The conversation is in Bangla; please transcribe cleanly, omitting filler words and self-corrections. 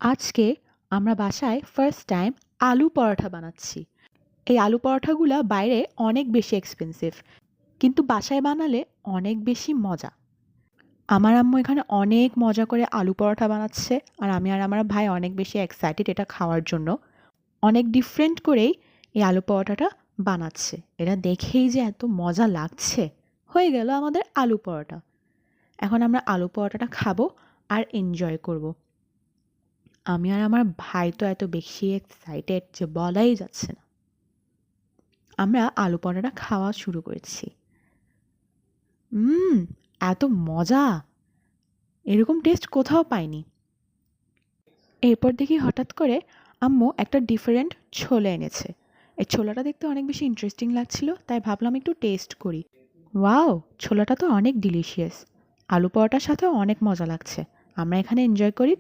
আজকে আমরা বাসায় ফার্স্ট টাইম আলু পরোটা বানাচ্ছি। এই আলু পরোটাগুলা বাইরে অনেক বেশি এক্সপেন্সিভ, কিন্তু বাসায় বানালে অনেক বেশি মজা। আমার আম্মু এখানে অনেক মজা করে আলু পরোটা বানাচ্ছে, আর আমি আর আমার ভাই অনেক বেশি এক্সাইটেড এটা খাওয়ার জন্য। অনেক ডিফারেন্ট করেই এই আলু পরোটাটা বানাচ্ছে। এটা দেখেই যে এত মজা লাগছে। হয়ে গেল আমাদের আলু পরোটা। এখন আমরা আলু পরোটাটা খাবো আর এনজয় করব। আমি আর আমার ভাই তো এত বেশি এক্সাইটেড যে বলাই যাচ্ছে না। আমরা আলু পরোটা খাওয়া শুরু করেছি। হুম, এত মজা! এরকম টেস্ট কোথাও পাইনি। এরপর দেখি হঠাৎ করে আম্মু একটা ডিফারেন্ট ছোলা এনেছে। এই ছোলাটা দেখতে অনেক বেশি ইন্টারেস্টিং লাগছিল, তাই ভাবলাম একটু টেস্ট করি। ওয়াও, ছোলাটা তো অনেক ডিলিশিয়াস। আলু পরোটার সাথেও অনেক মজা লাগছে। আমরা এখানে এনজয় করি।